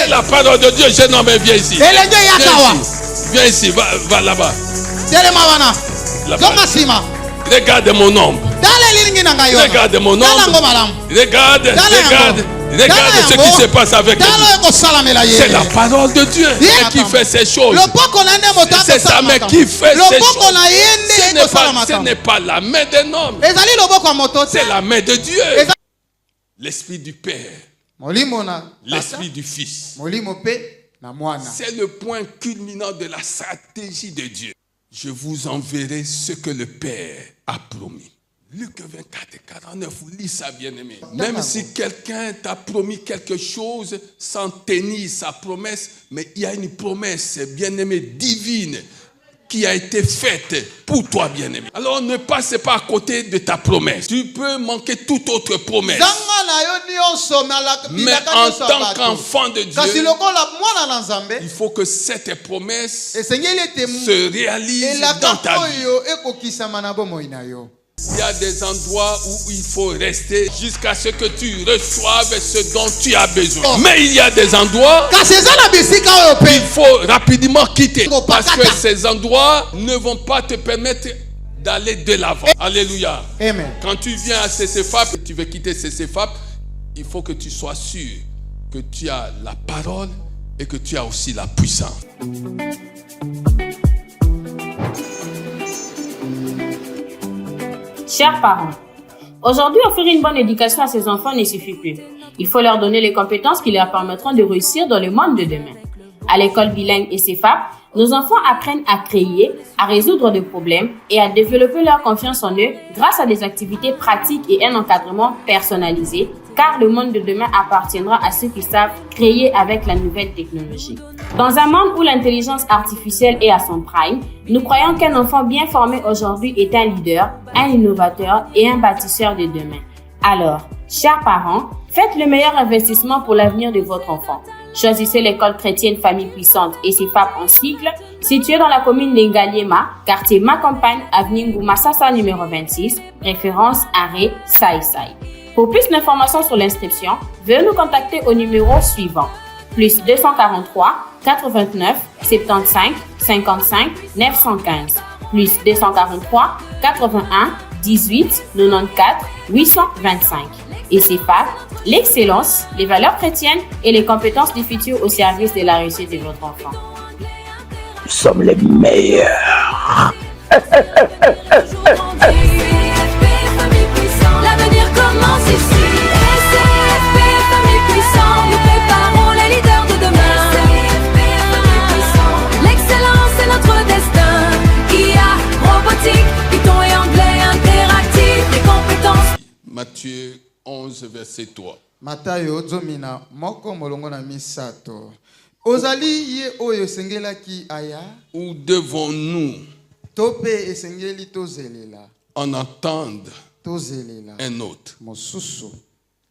C'est la parole de Dieu. Jeune homme, viens ici. Viens ici, va là-bas. Là-bas. Regarde mon ombre. Regarde mon ombre. Regarde ce qui se passe avec lui. C'est la parole de Dieu qui fait ces choses. C'est sa main qui fait ces choses. Ce n'est pas la main d'un homme. C'est la main de Dieu. L'esprit du Père. L'esprit du Fils. C'est le point culminant de la stratégie de Dieu. Je vous enverrai ce que le Père a promis. Luc 24 et 49, vous lisez ça, bien-aimé. Même si quelqu'un t'a promis quelque chose sans tenir sa promesse, mais il y a une promesse, bien-aimé, divine, qui a été faite pour toi, bien-aimé. Alors ne passe pas à côté de ta promesse. Tu peux manquer toute autre promesse. Mais en tant qu'enfant de Dieu, il faut que cette promesse se réalise dans ta vie. Il y a des endroits où il faut rester jusqu'à ce que tu reçoives ce dont tu as besoin. Mais il y a des endroits qu'il faut rapidement quitter. Parce que ces endroits ne vont pas te permettre d'aller de l'avant. Alléluia. Amen. Quand tu viens à CCFAP, tu veux quitter CCFAP, il faut que tu sois sûr que tu as la parole et que tu as aussi la puissance. Chers parents, aujourd'hui offrir une bonne éducation à ses enfants ne suffit plus. Il faut leur donner les compétences qui leur permettront de réussir dans le monde de demain. À l'école bilingue et CFAP, nos enfants apprennent à créer, à résoudre des problèmes et à développer leur confiance en eux grâce à des activités pratiques et un encadrement personnalisé, car le monde de demain appartiendra à ceux qui savent créer avec la nouvelle technologie. Dans un monde où l'intelligence artificielle est à son prime, nous croyons qu'un enfant bien formé aujourd'hui est un leader, un innovateur et un bâtisseur de demain. Alors, chers parents, faites le meilleur investissement pour l'avenir de votre enfant. Choisissez l'école chrétienne Famille Puissante et CFAP en cycle, située dans la commune d'Engaliema, quartier Macampagne, avenue Ngoumassassa numéro 26, référence arrêt Saï-Saï. Pour plus d'informations sur l'inscription, veuillez nous contacter au numéro suivant, plus 243 89 75 55 915, plus 243 81 18 94 825. Et CFAP, l'excellence, les valeurs chrétiennes et les compétences du futur au service de la réussite de votre enfant. Nous sommes les meilleurs. L'avenir commence ici. CFP, famille puissante, nous préparons les leaders de demain. CFP, famille puissante, l'excellence est notre destin. IA, robotique, Python et anglais interactif, des compétences. Matthieu 11, verset 3. Matayo zomina moko molongo na misato. Ozali ye oyo sengelaki aya. Où devons-nous Tope esengeli tozelela. en entendre Tozelela. un autre? Mosusu.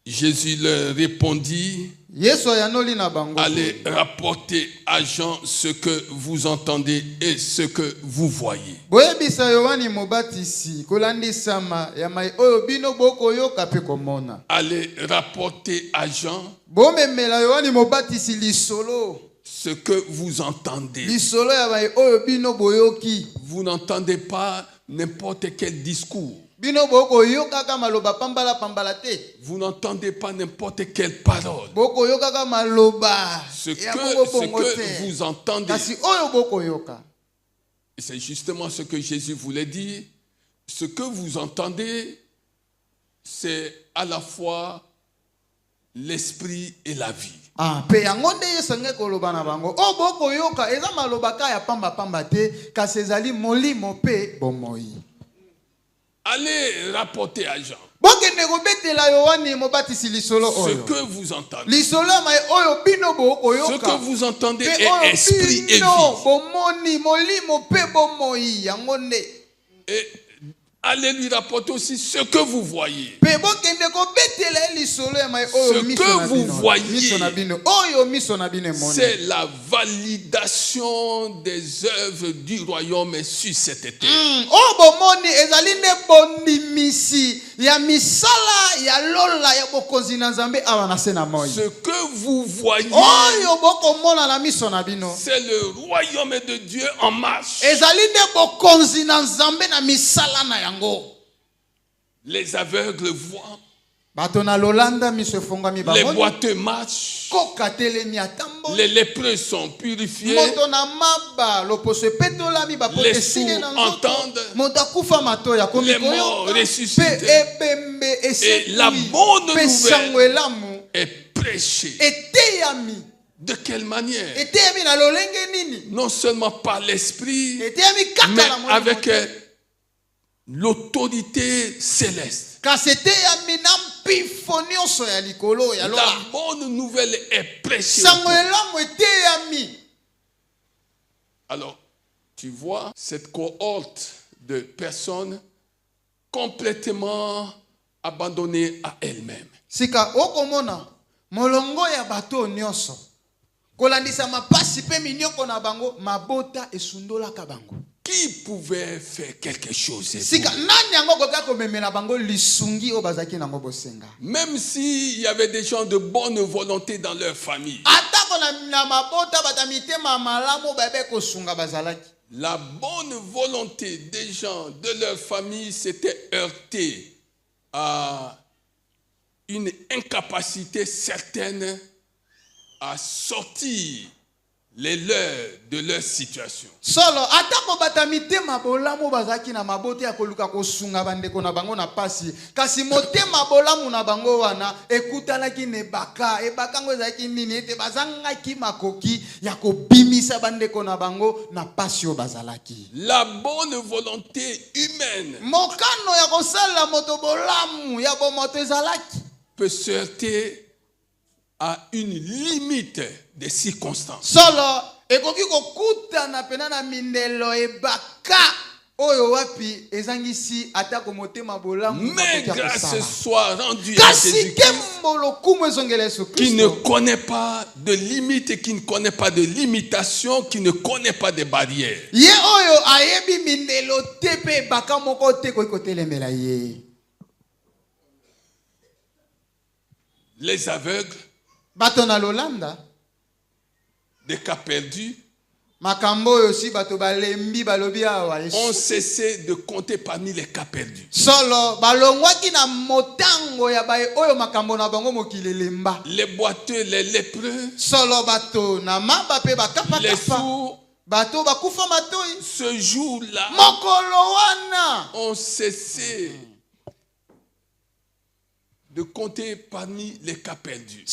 Jésus leur répondit, Yesu ayanoli na bango. allez rapporter à Jean ce que vous entendez et ce que vous voyez. Boyebisa Yohani mobatisi kolandisama ya mai oyo bino boko yoka pe komona. Allez rapporter à Jean Bomemela Yohani mobatisi lisolo. ce que vous entendez. Lisolo ya mai oyo bino boyoki. Vous n'entendez pas n'importe quel discours. Bino boko yoka ka maloba pambala pambala te. Vous n'entendez pas n'importe quelle parole. Boko yoka ka maloba. Ce que vous entendez, Kasi oyo boko yoka. c'est justement ce que Jésus voulait dire. Ce que vous entendez, c'est à la fois l'esprit et la vie. Ah, pe yangonde yesenge koloba na bango. O boko yoka eza maloba ka ya pamba pamba te, kasi ezali molimo pe bomoi. Allez rapporter à Jean Bokende kobetela Yohani mobatisi lisolo ce oyo. que vous entendez. Lisolo mai oyo bino boko yoka. Ce que vous entendez Pe est oyo esprit et bino vie. bomoni molimo pe bomoi yangonde. Et allez lui rapporter aussi ce que vous voyez. Pe bokende kobetela lisolo mai oyo Ce miso que na vous bino. voyez, Miso na bino oyo miso na bino moni. c'est la validation des œuvres du royaume sur cette terre. O bomoni ezali ne bondimisi ya misala ya lola ya bokonzi na Nzambe awa na se na moi. Ce que vous voyez, c'est le royaume de Dieu en marche. Les aveugles voient. Les boiteux marchent. Les lépreux sont purifiés. Les sourds entendent. Les morts ressuscitent. Et la bonne nouvelle est prêchée. De quelle manière? Non seulement par l'esprit, mais avec l'autorité céleste. La bonne nouvelle est prêchée. Alors, tu vois cette cohorte de personnes complètement abandonnées à elles-mêmes. Qui pouvait faire quelque chose? Même s'il y avait des gens de bonne volonté dans leur famille. La bonne volonté des gens de leur famille s'était heurtée à une incapacité certaine à sortir les leurs de leur situation. Solo atako batamite mabolamu bazaki na mabote ya koluka kosunga bandeko na bango na pasi kasi motema bolamu na bango wana ekutanaki ne baka ebakango ezaki nini ete bazangaki makoki ya kobimisa bandeko na bango na pasi o bazalaki. La bonne volonté humaine mokano ya kosala moto bolamu ya bomoto ezalaki peut se heurter à une limite des circonstances. Solo ekoki kokuta na penana mindelo ebaka oyo wapi ezangisi atako motema bolamu. Mais grâce soit rendue à Jésus-Christ qui ne connaît pas de limite, qui ne connaît pas de limitation, qui ne connaît pas de barrières. Ye oyo ayebi mindelo tepe baka moko te ko kotelemela ye. Les aveugles, Batona Lolanda, des cas perdus, ont cessé de compter parmi les cas perdus. Les boiteux, les lépreux, les sourds, ce jour-là, ont cessé de compter parmi les cas perdus.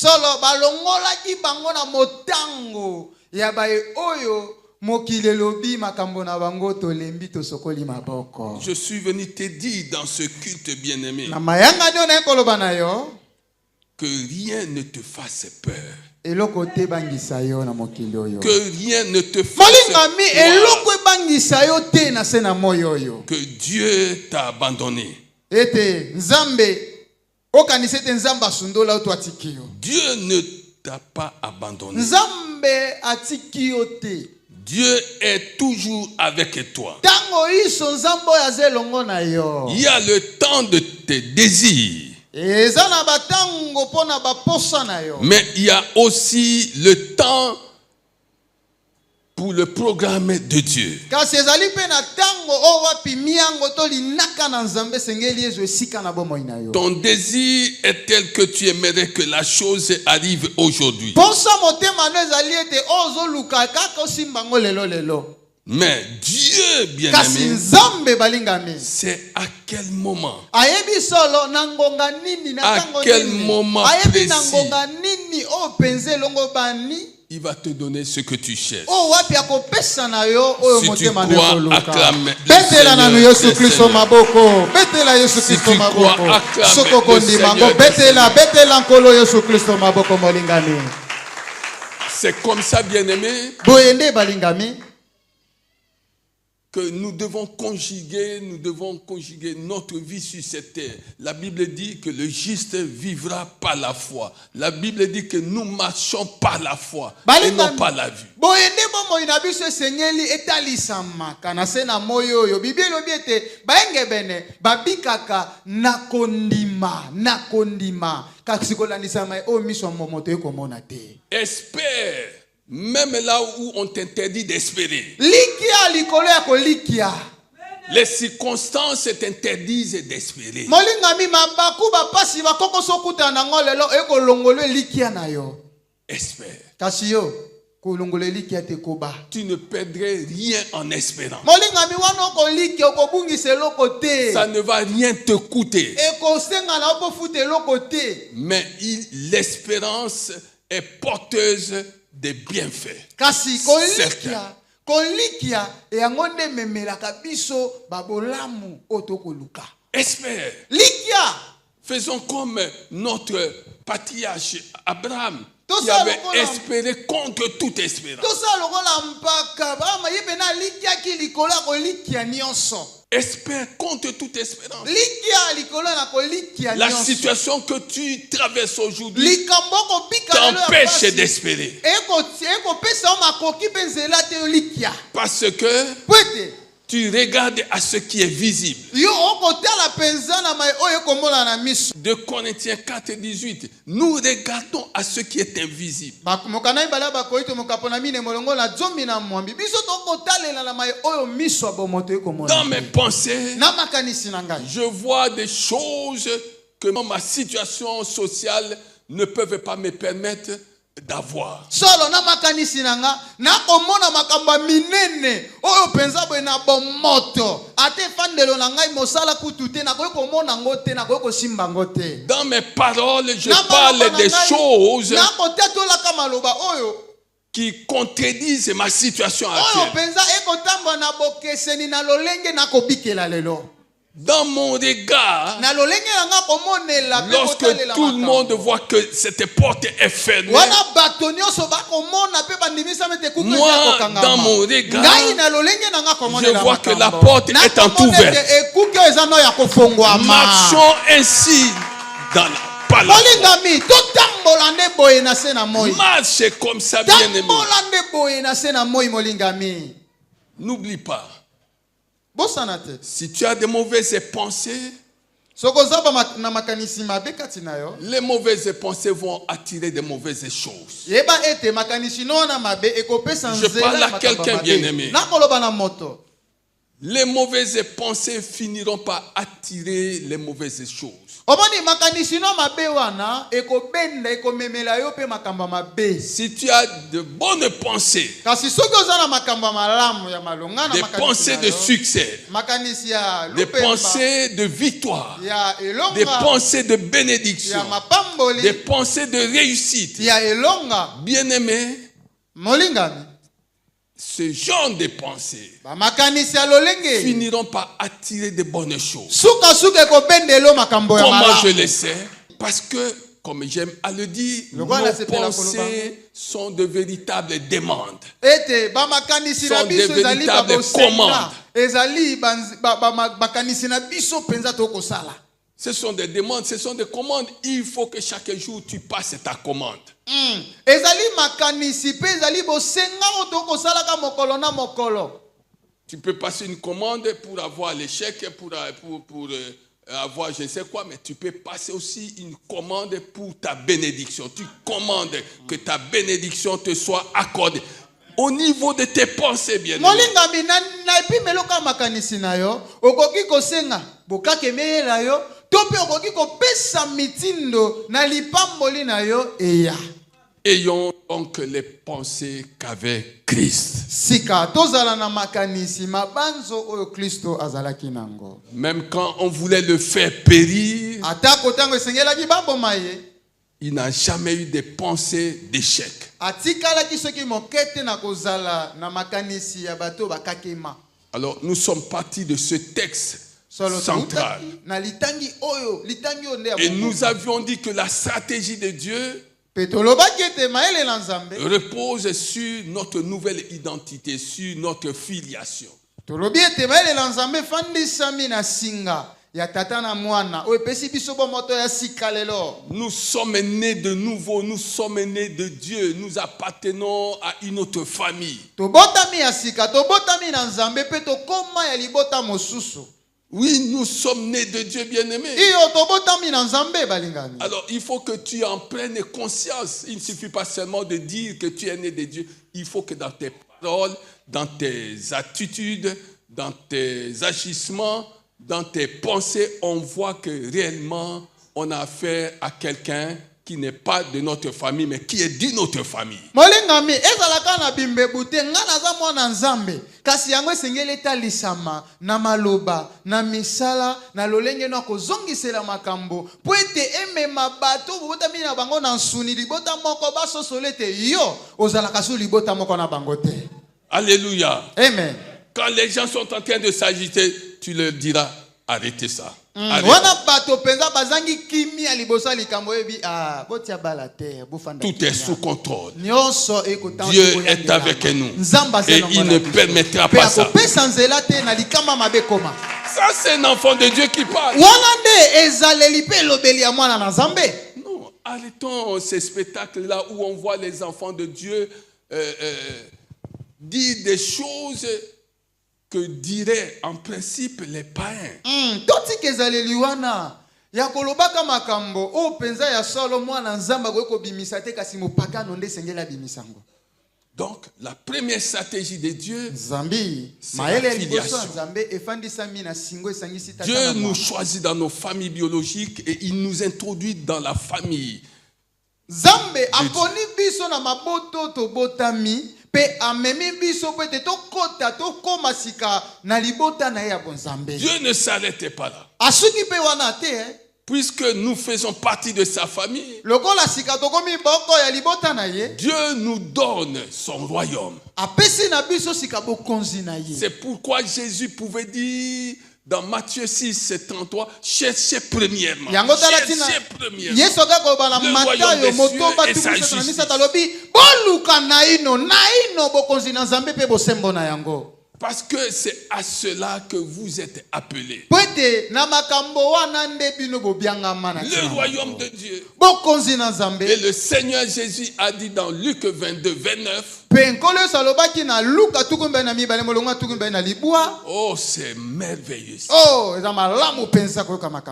Je suis venu te dire dans ce culte bien-aimé que rien ne te fasse peur. Que rien ne te fasse peur. Que Dieu t'a abandonné. Dieu ne t'a pas abandonné. Dieu est toujours avec toi. Il y a le temps de tes désirs. Mais il y a aussi le temps pour le programme de Dieu. Ton désir est tel que tu aimerais que la chose arrive aujourd'hui. Mais Dieu bien-aimé, c'est à quel moment? À quel moment précis il va te donner ce que tu cherches. Si tu crois, acclame le Seigneur. Si tu crois, acclame le Seigneur. C'est comme ça, bien-aimé, que nous devons conjuguer notre vie sur cette terre. La Bible dit que le juste vivra par la foi. La Bible dit que nous marchons par la foi et non par la vue. Espère. Même là où on t'interdit d'espérer. Les circonstances t'interdisent d'espérer. Espère. Tu ne perdrais rien en espérant. Ça ne va rien te coûter. Mais l'espérance est porteuse des bienfaits. Espère. Faisons comme notre patriarche Abraham qui avait espéré contre toute espérance. Espère contre toute espérance. La situation que tu traverses aujourd'hui t'empêche d'espérer. Parce que tu regardes à ce qui est visible. 2 Corinthiens 4, 18. Nous regardons à ce qui est invisible. Dans mes pensées, je vois des choses que ma situation sociale ne peut pas me permettre d'avoir. Dans mes paroles, je parle des choses qui contredisent ma situation actuelle. Dans mon regard, lorsque tout le monde voit que cette porte est fermée, moi, dans mon regard, je vois que la porte est entrouverte. Marchons ainsi dans la parole. Marchez comme ça, bien-aimé. N'oublie pas. Si tu as de mauvaises pensées, les mauvaises pensées vont attirer de mauvaises choses. Je parle à quelqu'un bien-aimé. Les mauvaises pensées finiront par attirer les mauvaises choses. Si tu as de bonnes pensées, des pensées de succès, des pensées de victoire, des pensées de bénédiction, des pensées de réussite, bien-aimé, ce genre de pensées finiront par attirer de bonnes choses. Comment je le sais? Parce que, comme j'aime à le dire, nos pensées sont de véritables demandes. Sont de véritables commandes. Ce sont des demandes, ce sont des commandes. Il faut que chaque jour tu passes ta commande. Tu peux passer une commande pour avoir l'échec, pour avoir je ne sais quoi, mais tu peux passer aussi une commande pour ta bénédiction. Tu commandes que ta bénédiction te soit accordée. Au niveau de tes pensées, bien aimé. Ayons donc les pensées qu'avait Christ. Même quand on voulait le faire périr, il n'a jamais eu de pensée d'échec. Alors nous sommes partis de ce texte central. Et nous avions dit que la stratégie de Dieu repose sur notre nouvelle identité, sur notre filiation. tolobi ete baelela nzambe efandisami na singa ya tata na mwana oyo epesi biso bomoto ya sika lelo. Nous sommes nés de nouveau, nous sommes nés de Dieu, nous appartenons à une autre famille. Tobotami ya sika, tobotami na nzambe pe tokoma ya libota mosusu. Oui, nous sommes nés de Dieu, bien-aimés. Iyo tobotami na nzambe balingani. Alors, il faut que tu en prennes conscience. Il ne suffit pas seulement de dire que tu es né de Dieu. Il faut que dans tes paroles, dans tes attitudes, dans tes agissements, dans tes pensées, on voit que réellement, on a affaire à quelqu'un qui n'est pas de notre famille, mais qui est d'une autre famille. Molingami, ezalaka na bimbe bute ngana za mwana nzambe. Kasi yango esengeli etalisama na maloba, na misala, na lolenge na kozongisela makambo. Po ete emema bato botami na bango na nsuni libota moko basosole te yo ozalaka su libota moko na bango te. Alléluia. Amen. Quand les gens sont en train de s'agiter, tu leur diras, arrêtez ça. Tout est sous contrôle. Dieu est avec nous. Et il ne permettra pas ça. Ça, c'est un enfant de Dieu qui parle. Non, arrêtons ces spectacles-là où on voit les enfants de Dieu dire des choses que diraient en principe les païens. Donc, la première stratégie de Dieu, c'est la filiation. Dieu nous choisit dans nos familles biologiques et il nous introduit dans la Dieu ne s'arrêtait pas là. Puisque nous faisons partie de sa famille, Dieu nous donne son royaume. C'est pourquoi Jésus pouvait dire dans Matthieu 6, 33, cherchez premièrement le royaume des cieux et sa justice. Parce que c'est à cela que vous êtes appelés. Le royaume de Dieu. Et le Seigneur Jésus a dit dans Luc 22, 29. Oh, c'est merveilleux.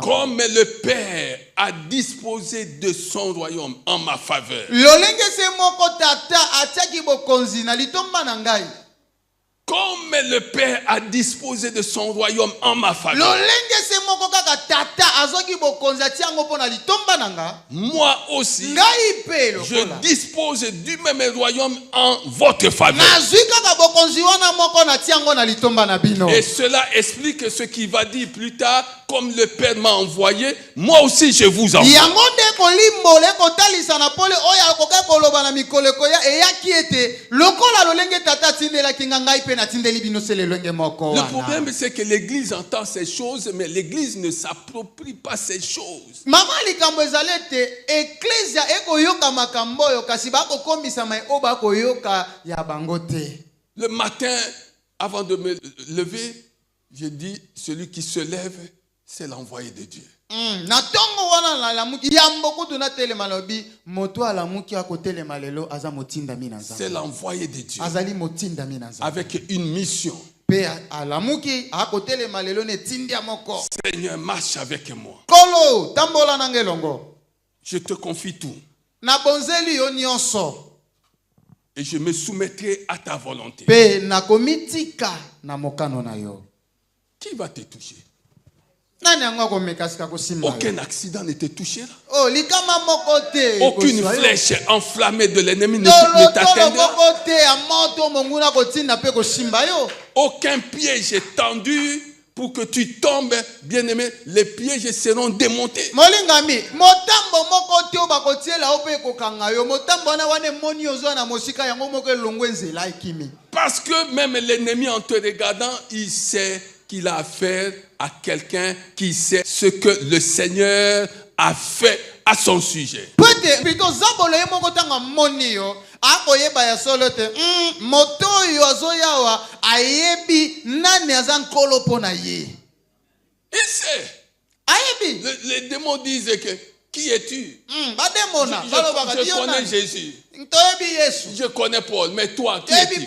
Comme le Père a disposé de son royaume en ma faveur. Comme le Père a disposé de son royaume en ma faveur, moi aussi, je dispose du même royaume en votre faveur. Et cela explique ce qu'il va dire plus tard. Comme le Père m'a envoyé, moi aussi je vous envoie. Le problème c'est que l'Église entend ces choses, mais l'Église ne s'approprie pas ces choses. Le matin, avant de me lever, je dis, celui qui se lève, c'est l'envoyé de Dieu. C'est l'envoyé de Dieu avec une mission. Seigneur, marche avec moi. Je te confie tout. Et je me soumettrai à ta volonté. Qui va te toucher? Aucun accident ne te touchera. Aucune flèche enflammée de l'ennemi ne t'atteindra. Aucun piège tendu pour que tu tombes, bien-aimé. Les pièges seront démontés. Parce que même l'ennemi en te regardant, il sait qu'il a affaire à quelqu'un qui sait ce que le Seigneur a fait à son sujet. Peut-être plutôt zabolo yemo tanga monio akoyeba ya solo te moto yo azoyawa ayebi nani azankolo pona ye. Il sait. Ayebi. Les démons disent que qui es-tu? Je connais Jésus. Je connais Paul, mais toi, qui es-tu?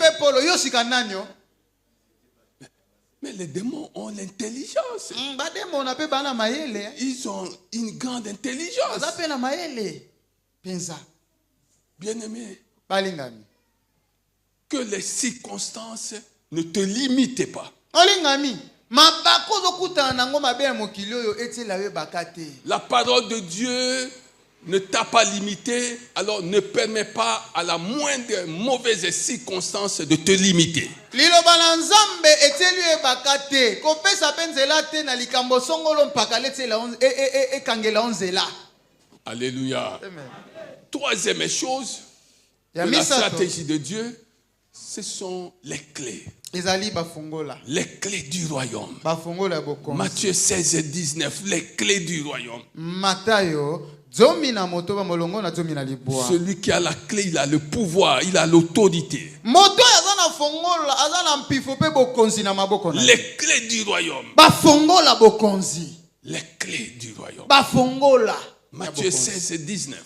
Mais les démons ont l'intelligence. Ils ont une grande intelligence. Bien-aimé, que les circonstances ne te limitent pas. La parole de Dieu ne t'a pas limité, alors ne permet pas à la moindre mauvaise circonstance de te limiter. Alléluia. Troisième chose de la stratégie de Dieu, ce sont les clés. Les clés du royaume. Matthieu 16 et 19, les clés du royaume. Celui qui a la clé, il a le pouvoir, il a l'autorité. Les clés du royaume. Les clés du royaume. Matthieu 16 et 19.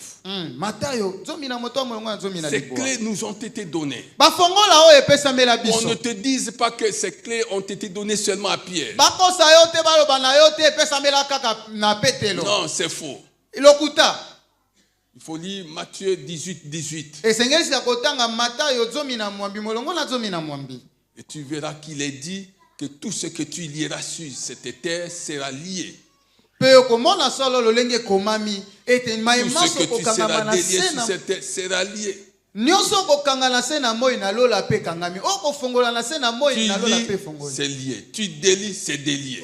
Ces clés nous ont été données. On ne te dise pas que ces clés ont été données seulement à Pierre. Non, c'est faux. Il faut lire Matthieu 18, 18. Et tu verras qu'il est dit que tout ce que tu lieras sur cette terre sera lié. Tout ce que tu seras délié sur cette terre sera lié. Tu lis, c'est lié. Tu délies, c'est délié.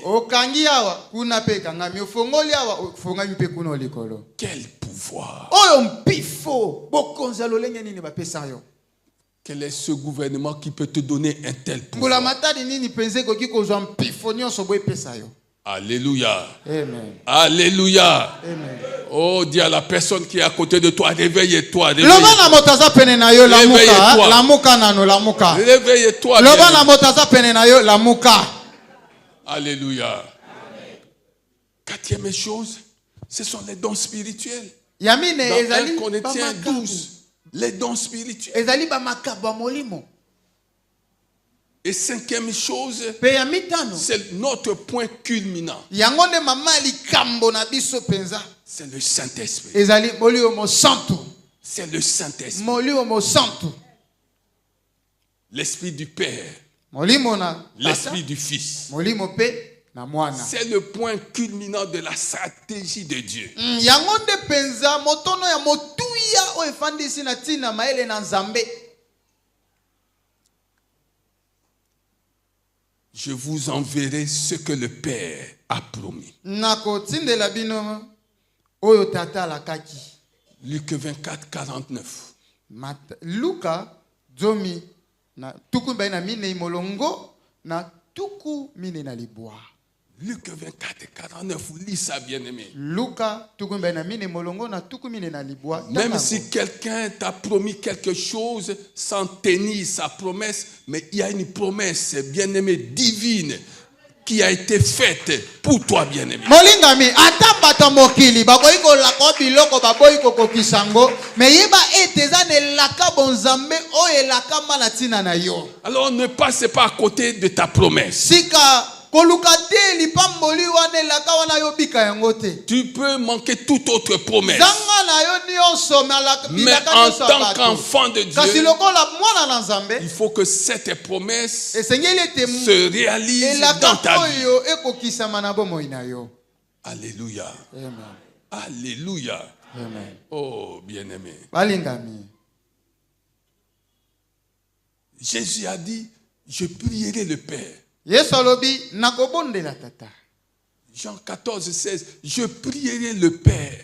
Quel pouvoir! Quel est ce gouvernement qui peut te donner un tel pouvoir? Alléluia. Amen. Alléluia. Amen. Oh, dis à la personne qui est à côté de toi, réveille-toi. Réveille-toi. Réveille-toi. Alléluia. Quatrième chose, ce sont les dons spirituels. Dans 1 Corinthiens 12, les dons spirituels. Et cinquième chose, c'est notre point culminant. C'est le Saint-Esprit. C'est le Saint-Esprit. L'Esprit du Père. L'Esprit du Fils. C'est le point culminant de la stratégie de Dieu. Je vous enverrai ce que le Père a promis. Luc 24, 49. Luka Luc 24 et 49, lis ça, bien-aimé. Même si quelqu'un t'a promis quelque chose sans tenir sa promesse, mais il y a une promesse, bien-aimé, divine, qui a été faite pour toi, bien-aimé. Alors ne passe pas à côté de ta promesse. Tu peux manquer toute autre promesse. Mais en tant qu'enfant de Dieu, il faut que cette promesse se réalise dans ta vie. Alléluia. Alléluia. Oh, bien-aimé. Jésus a dit, je prierai le Père. Jean 14, 16, je prierai le Père.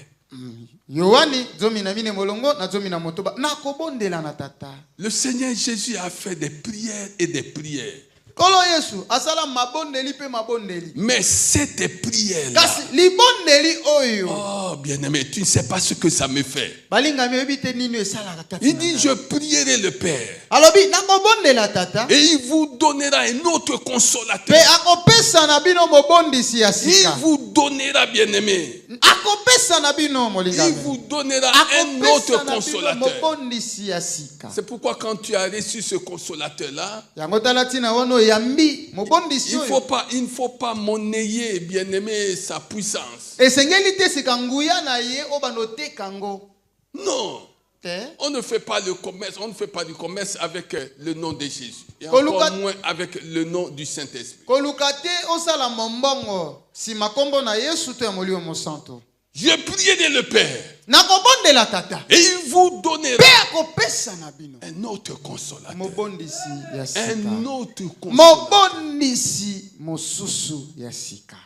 Le Seigneur Jésus a fait des prières et des prières. Kolo Yesu asala mabondeli pe mabondeli. Mais cette prière-là, Kasi libondeli oyo. oh bien-aimé, tu ne sais pas ce que ça me fait. Balinga mi ebite nini esala kata. Il dit, je prierai le Père. Alobi nakobondela tata. Et il vous donnera un autre consolateur. Pe akopesa na bino mobondisi ya Il sika. vous donnera, bien-aimé. Akopesa na bino molinga. Il vous donnera un autre consolateur. Mobondisi ya sika. C'est pourquoi quand tu as reçu ce consolateur-là, Yango talatina wono yambi mobondisi il oyo. ne faut pas monnayer, bien-aimé, sa puissance. Esengeli te sikanguya na ye obanote kango. Non. Te. On ne fait pas le commerce, on ne fait pas du commerce avec le nom de Jésus. Et encore moins avec le nom du Saint-Esprit. Kolukate osala mombongo si makombo na Yesu te molio mosanto. Je prierai le Père. Nakobondela tata. Et il vous donnera Pe akopesa na bino. un autre consolateur. Mobondisi ya sika. Un autre consolateur. Mobondisi mosusu ya sika.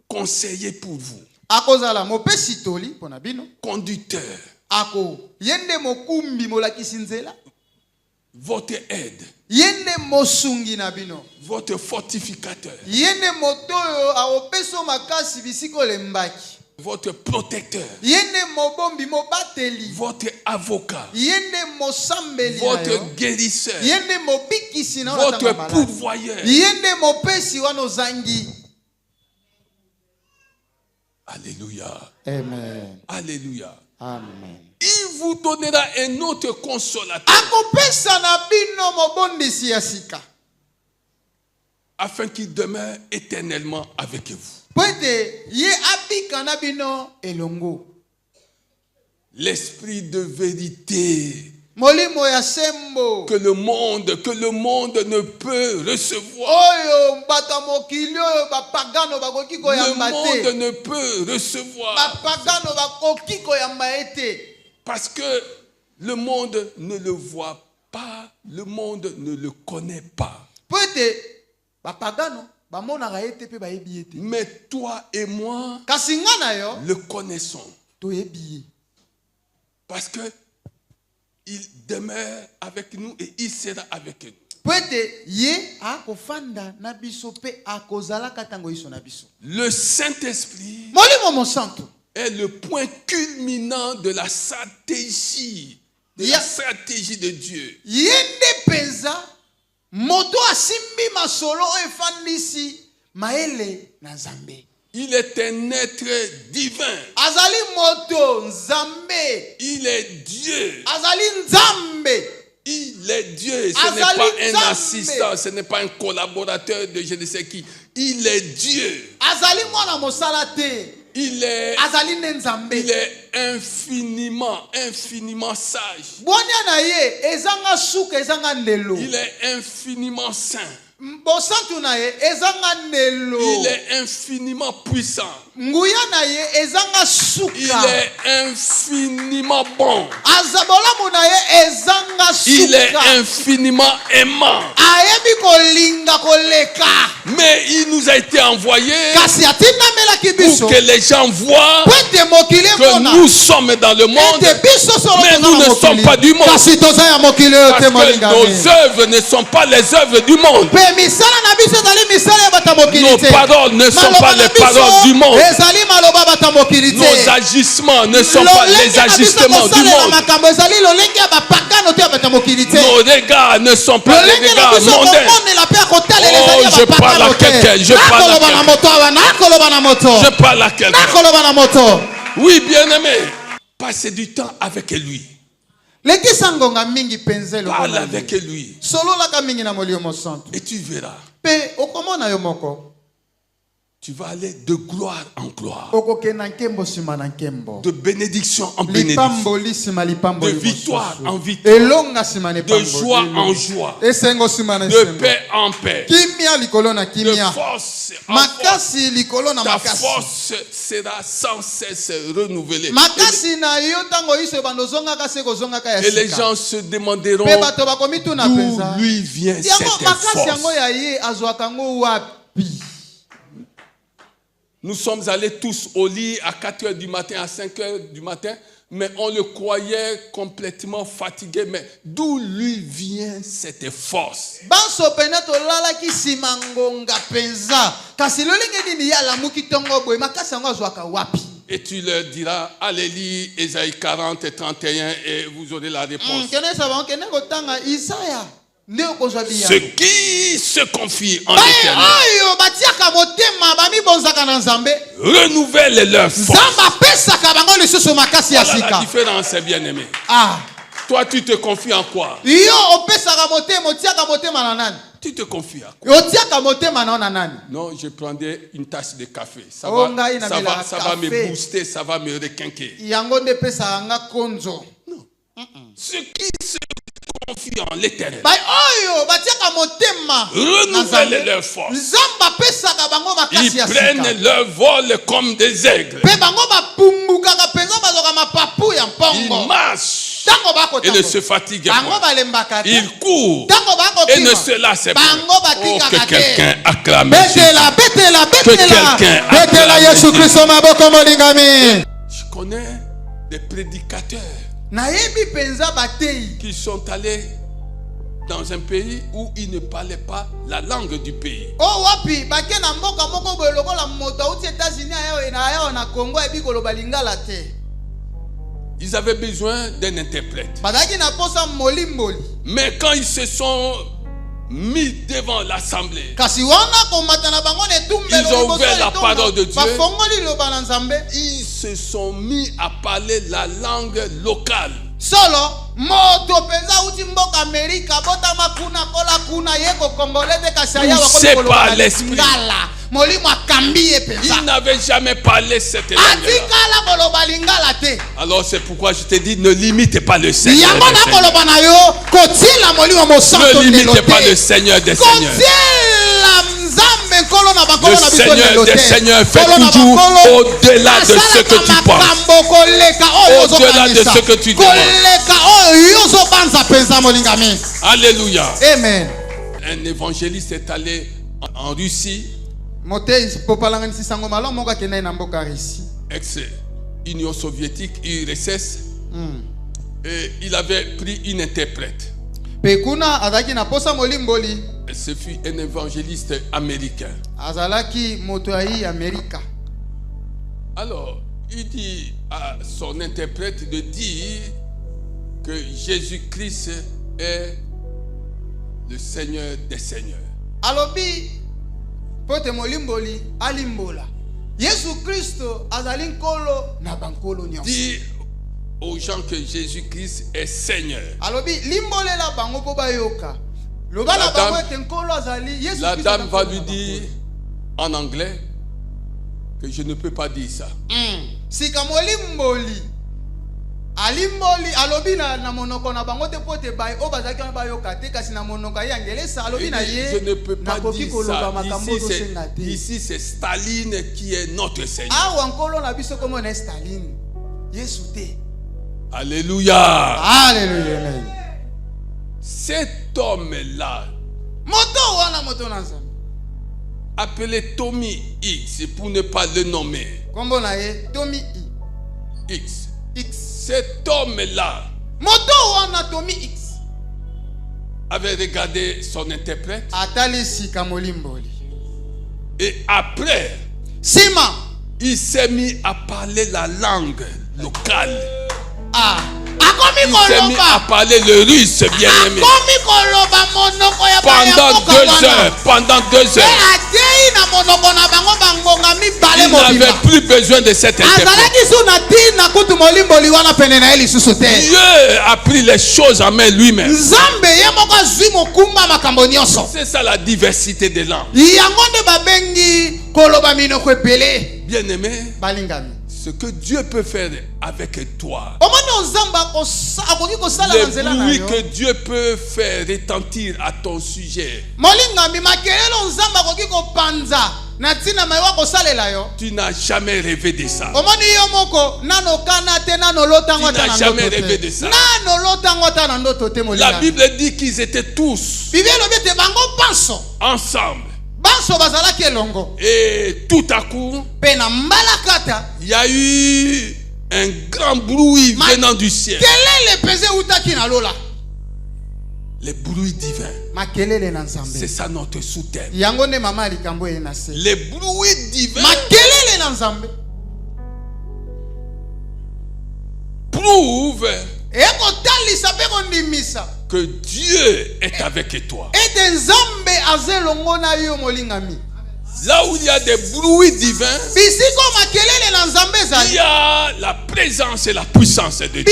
Conseiller pour vous. Akozala mopesi toli pona bino. Conducteur. Ako yende mokumbi molakisi nzela. Votre aide. Yende mosungi na bino. Votre fortificateur. Yende motoyo aopeso makasi bisiko lembaki. Votre protecteur. Yende mobombi mobateli. Votre avocat. Yende mosambeli. Votre guérisseur. Yende mobikisi na votre pourvoyeur. Yende mopesi wano zangi. Alléluia. Amen. Alléluia. Amen. Il vous donnera un autre consolateur. Akopesa na bino mobondisi ya sika. Afin qu'il demeure éternellement avec vous. Pwete ye abika na bino elongo. L'esprit de vérité Molimo ya sembo. que le monde ne peut recevoir. Oyo mbata mokili oyo bapagano bakoki Le koyamba monde te. ne peut recevoir. Bapagano bakoki koyamba ete. Parce que le monde ne le voit pas, le monde ne le connaît pas. Pwete bapagano bamonaka ete pe bayebi ete. Mais toi et moi Kasi nga na yo le connaissons. toyebi. Parce que il demeure avec nous et il sera avec nous. Pwete ye akofanda na biso pe akozala katango iso na biso. Le Saint-Esprit Molimo mosanto est le point culminant de la stratégie, de Dieu. yende penza moto asimbi masolo efandisi maele na Nzambe. Il est un être divin. Azali moto Nzambe. Il est Dieu. Azali Nzambe. Il est Dieu. Ce n'est Azali pas un Nzambe. assistant, ce n'est pas un collaborateur de je ne sais qui. Il est Dieu. Azali mwana mosala te. Il est Nzambe. Il est infiniment sage. Bonya na ye ezanga suka ezanga ndelo. Il est infiniment saint. Bosantu na ye ezanga ndelo. Il est infiniment puissant. Nguya na ye ezanga suka. Il est infiniment bon. Azabolamu na ye ezanga suka. Il est infiniment aimant. Ayebi kolinga koleka. Mais il nous a été envoyé Kasi atina mela kibiso. pour que les gens voient Pwete mokili que mona. nous sommes dans le monde, Ete biso solo mais toza nous na ne mokili. sommes pas du monde. Kasi toza ya mokili oyo Parce te que molinga nos me. œuvres ne sont pas les œuvres du monde. Pe misala na biso ezali misala ya bata mokili Nos te. paroles ne sont Maloba pas na les biso paroles du monde. ezali maloba bata mokili te. Nos agissements ne sont pas les agissements du monde. makambo ezali lolenge ya bapagano te ya bata mokili te. Nos regards ne sont pas les Lolenge na regards biso mondains. komonela pe akotalela Oh, ezali ya je parle bapagano à quelqu'un, te. je parle à Nakoloba na quelqu'un. moto awa nakoloba na moto. Je parle à quelqu'un. Nakoloba na moto. Oui, bien-aimé. Passez du temps avec lui. Lekisa ngonga mingi penze Parle lokola avec ye. lui. Sololaka mingi na molio mosantu. Et tu verras. Pe okomona yo moko. Tu vas aller de gloire en gloire. Okokena nkembo sima na nkembo. De bénédiction en bénédiction. Lipamboli sima lipamboli De victoire mosusu. en victoire. Elonga sima ne De pamboli. joie en joie. Esengo sima na De esengo. paix en paix. Kimia likolo na De kimia. force en force. Makasi likolo na Ta makasi. force sera sans cesse renouvelée. Makasi na yo tango iso bandozongaka se kozongaka ya Et les sika. gens se demanderont Pe bato bakomituna d'où penza. lui vient Yango cette makasi yango force. ya ye azwaka ngo wapi? Nous sommes allés tous au lit à 4 heures du matin, à 5 heures du matin, mais on le croyait complètement fatigué. Mais d'où lui vient cette force? Et tu leur diras, allez lire Ésaïe 40 et 31 et vous aurez la réponse. Ceux qui se confient en l'Éternel renouvellent leur force. Voilà la différence, bien-aimé. Toi, tu te confies en quoi? Tu te confies à quoi? Non, je prendrai une tasse de café. Ça va me booster, ça va me requinquer. Non. Ceux qui se confient en l'Éternel renouvellent leur force. Ils prennent leur vol comme des aigles. Ils marchent et ne se fatiguent pas. Ils courent et ne se lassent pas. Oh, que quelqu'un acclame Jésus. Que quelqu'un acclame Jésus. Je connais des prédicateurs qui sont allés dans un pays où ils ne parlaient pas la langue du pays. Ils avaient besoin d'un interprète. Mais quand ils se sont mis devant l'assemblée, ils ont ouvert la parole de Dieu. Ils se sont mis à parler la langue locale. Solo moto penza uti mboka Amerika bota makuna kola kuna yeko kongolete kasaya c'est pas l'esprit. Molimo akambie penza. Il n'avait jamais parlé cette langue. Atikala koloba lingala te. Alors c'est pourquoi je te dis ne limite pas le Seigneur. Yamona koloba na yo kotila molimo mosanto. Ne limite pas le Seigneur des seigneurs. Le Seigneur des seigneurs fait toujours au-delà de ce que tu penses, au-delà de ce que tu demandes. Alléluia. Amen. Un évangéliste est allé en Russie, ex-Union soviétique, URSS, et il avait pris une interprète. Ce fut un évangéliste américain. Alors, il dit à son interprète de dire que Jésus-Christ est le Seigneur des seigneurs. Alobi, pote molimboli alimbola. Jésus-Christ azalinkolo na bankolo nyonso. Dis aux gens que Jésus-Christ est Seigneur. Alobi limbole la bango po bayoka. La dame va lui dire en anglais que je ne peux pas dire ça. Si kamolimboli alimboli alobi na monoko na bango te pote bay o bazaki na bayoka te kasi na monoko ya ngelesa alobi na ye. Je ne peux pas dire ça. Ici c'est Staline qui est notre Seigneur. Ah wankolo na biso komo na Staline. Yesu te. Alléluia. Alléluia. Cet homme-là, appelé Tommy X, pour ne pas le nommer, Tommy X. Cet homme-là avait regardé son interprète et après, il s'est mis à parler la langue locale. Il s'est mis à parler le russe, bien-aimé. Pendant 2 heures. Il n'avait plus besoin de cet interprète. Dieu a pris les choses en main lui-même. C'est ça la diversité des langues. Bien-aimé, ce que Dieu peut faire avec toi, le bruit que Dieu peut faire retentir à ton sujet, tu n'as jamais rêvé de ça. Tu n'as jamais rêvé de ça. La Bible dit qu'ils étaient tous ensemble. Et tout à coup, il y a eu un grand bruit venant du ciel. Les bruits divins. C'est ça notre sous-thème. Les bruits divins prouvent que Dieu est avec toi. Là où il y a des bruits divins, il y a la présence et la puissance de Dieu.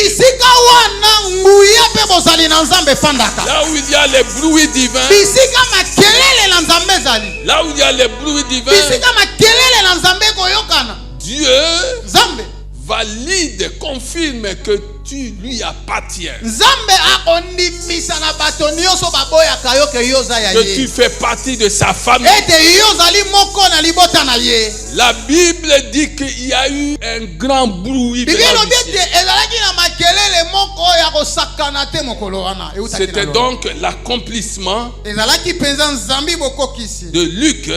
Là où il y a les bruits divins, là où il y a les bruits divins, Dieu valide, confirme que tu lui appartiens. Que tu fais partie de sa famille. La Bible dit qu'il y a eu un grand bruit. C'était donc l'accomplissement de Luc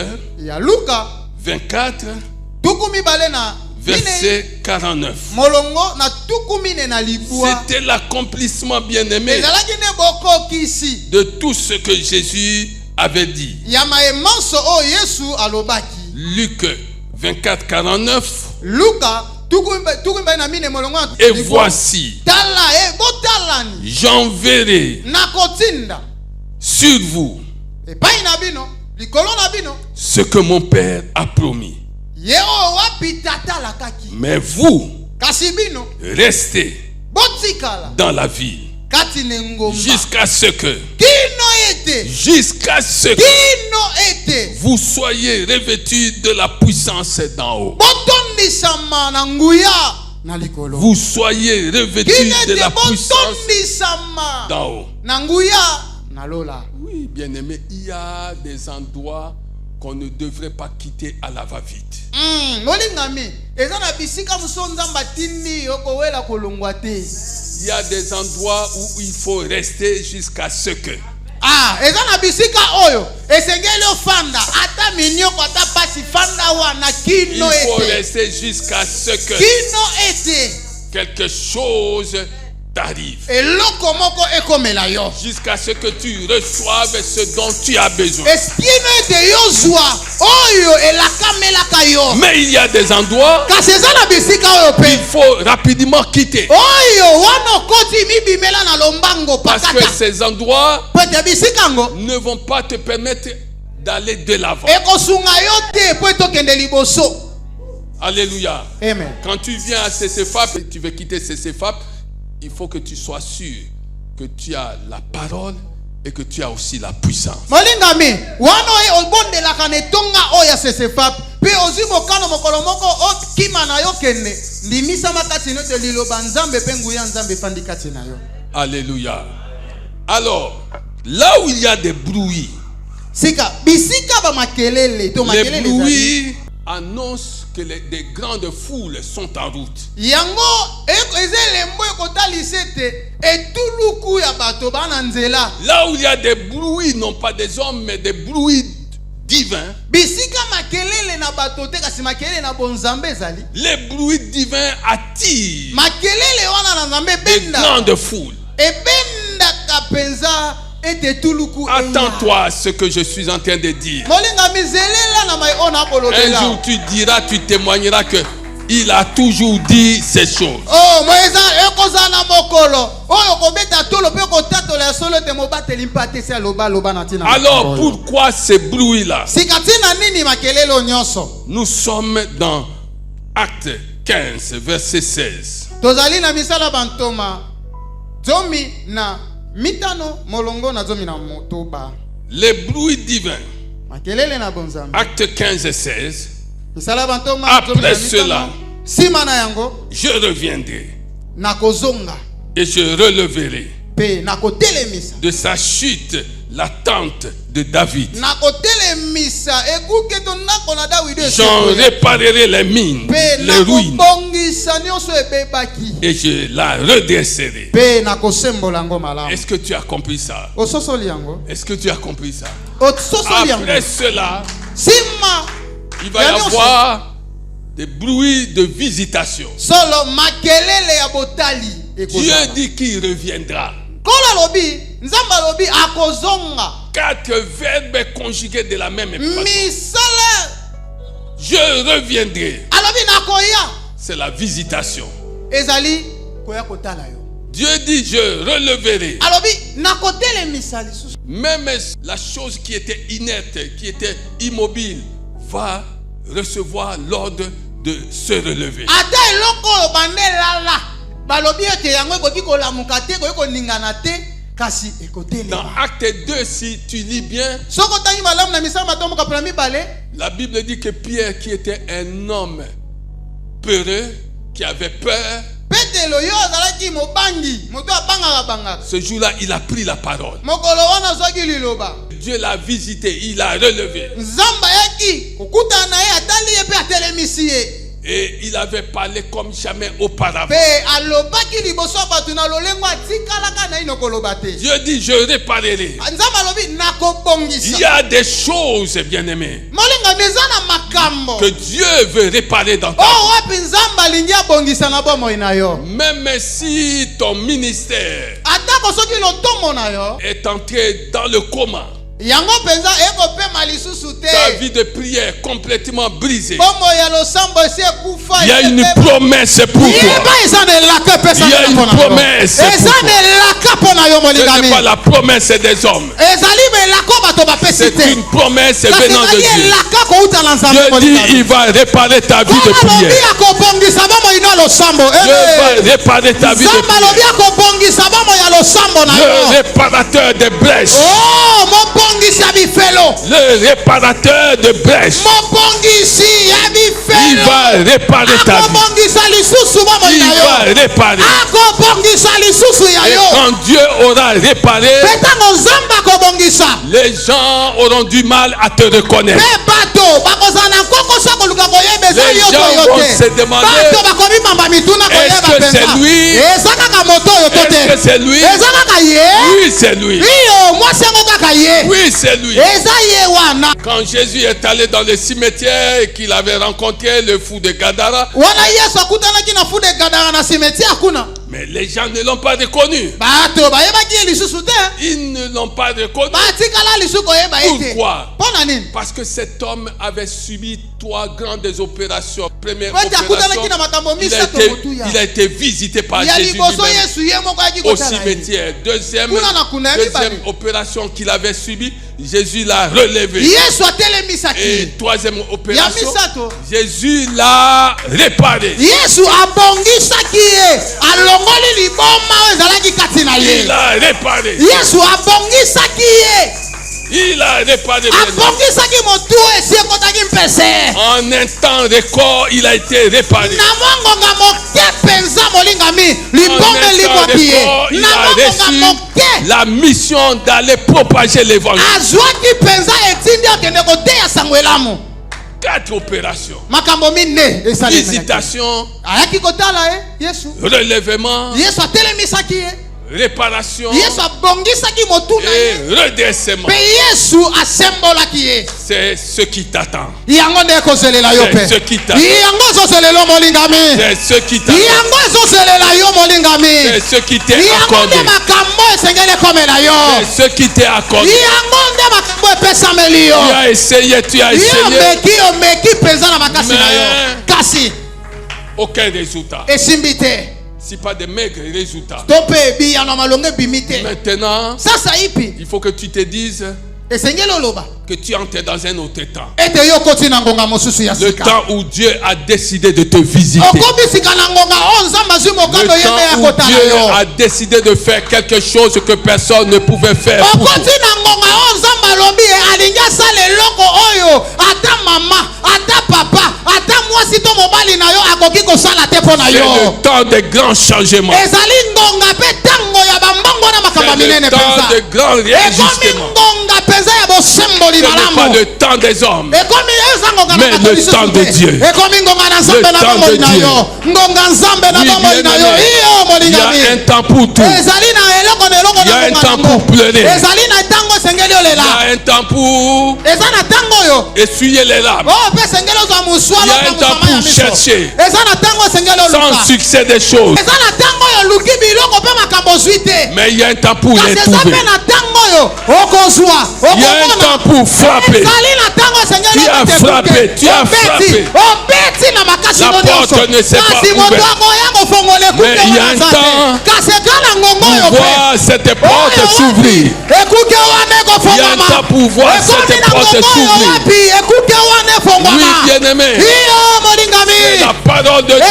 24. Verset 49. C'était l'accomplissement bien-aimé de tout ce que Jésus avait dit. Luc 24, 49. Et voici, j'enverrai sur vous ce que mon Père a promis. Mais vous, restez dans la vie jusqu'à ce que vous soyez revêtus de la puissance d'en haut. Vous soyez revêtus de la puissance d'en haut. Oui, bien-aimé, il y a des endroits qu'on ne devrait pas quitter à la va-vite. Il y a des endroits où il faut rester jusqu'à ce que. Il faut rester jusqu'à ce que quelque chose t'arrive. Jusqu'à ce que tu reçoives ce dont tu as besoin. Mais il y a des endroits qu'il faut rapidement quitter. Parce que ces endroits ne vont pas te permettre d'aller de l'avant. Alléluia. Amen. Quand tu viens à CCFAP et tu veux quitter CCFAP, il faut que tu sois sûr que tu as la parole et que tu as aussi la puissance. Alléluia. Alors, là où il y a des bruits, les bruits annoncent que des grandes foules sont en route. Là où il y a des bruits, non pas des hommes, mais des bruits divins. Les bruits divins attirent des grandes foules. Attends-toi à ce que je suis en train de dire. Un jour tu diras, tu témoigneras que il a toujours dit ces choses. Alors pourquoi ces bruits-là? Nous sommes dans Acte 15, verset 16. Les bruits divins. Acte 15 16. Après cela, je reviendrai et je releverai de sa chute la tente de David. J'en réparerai les mines, les ruines, et je la redresserai. Est-ce que tu as compris ça? Est-ce que tu as compris ça? Après cela, il va y avoir des bruits de visitation. Dieu dit qu'il reviendra. 4 verbes conjugués de la même façon. Je reviendrai. C'est la visitation. Dieu dit je releverai. Même la chose qui était inerte, qui était immobile, va recevoir l'ordre de se relever. Dans Acte 2, si tu lis bien, la Bible dit que Pierre, qui était un homme peureux, qui avait peur, ce jour-là, il a pris la parole. Dieu l'a visité, il l'a relevé. Et il avait parlé comme jamais auparavant. Dieu dit je réparerai. Il y a des choses, bien-aimés, que Dieu veut réparer dans ta vie. Même si ton ministère est entré dans le coma, ta vie de prière complètement brisée, il y a une promesse pour toi. Il y a une promesse pour toi. Ce n'est pas la promesse des hommes. C'est une promesse venant de Dieu. Dieu dit il va réparer ta vie de prière. Dieu va réparer ta vie de prière. Le réparateur des brèches. Le réparateur de brèches. Il va réparer ta vie. Il va réparer. Et quand Dieu aura réparé, les gens auront du mal à te reconnaître. Les gens vont se demander, est-ce que c'est lui? Est-ce que c'est lui? Oui, c'est lui. Oui, c'est lui. Quand Jésus est allé dans le cimetière et qu'il avait rencontré le fou de Gadara, mais les gens ne l'ont pas reconnu. Ils ne l'ont pas reconnu. Pourquoi? Parce que cet homme avait subi 3 grandes opérations. Première opération, il a été visité par Jésus lui-même au cimetière. Deuxième opération qu'il avait subie, Jésus l'a relevé. Et troisième opération, Jésus l'a réparé. Il a réparé. Il a réparé. En un temps record, il a été réparé. En un temps record, il a reçu la mission d'aller propager l'évangile. 4 opérations. Visitation, relèvement, réparation et redressement. C'est ce qui t'attend. C'est ce qui t'attend. C'est ce qui t'attend. C'est ce qui t'est accordé. C'est ce qui t'est accordé. Tu as essayé, mais aucun résultat. Si pas de maigres résultats. Maintenant, il faut que tu te dises que tu entres dans un autre temps. Le temps où Dieu a décidé de te visiter. Le temps où Dieu a décidé de faire quelque chose que personne ne pouvait faire pour toi. C'est le temps des grands changements. C'est le temps de grands réajustements. Ce n'est pas le temps des hommes, mais le temps de Dieu. Le temps de Dieu. Il y a un temps pour tout. Il y a un temps pour pleurer. Il y a Il y a un temps pour essuyer les larmes. Il y a un temps pour chercher sans succès des choses. Mais il y a un temps pour les trouver. Il y a un temps pour frapper. Tu as frappé, tu as frappé. La porte ne s'est pas ouverte. Mais il y a un temps pour voir cette porte s'ouvrir. Il y a un temps pour voir cette porte s'ouvrir. Oui, bien-aimé. C'est la parole de Dieu.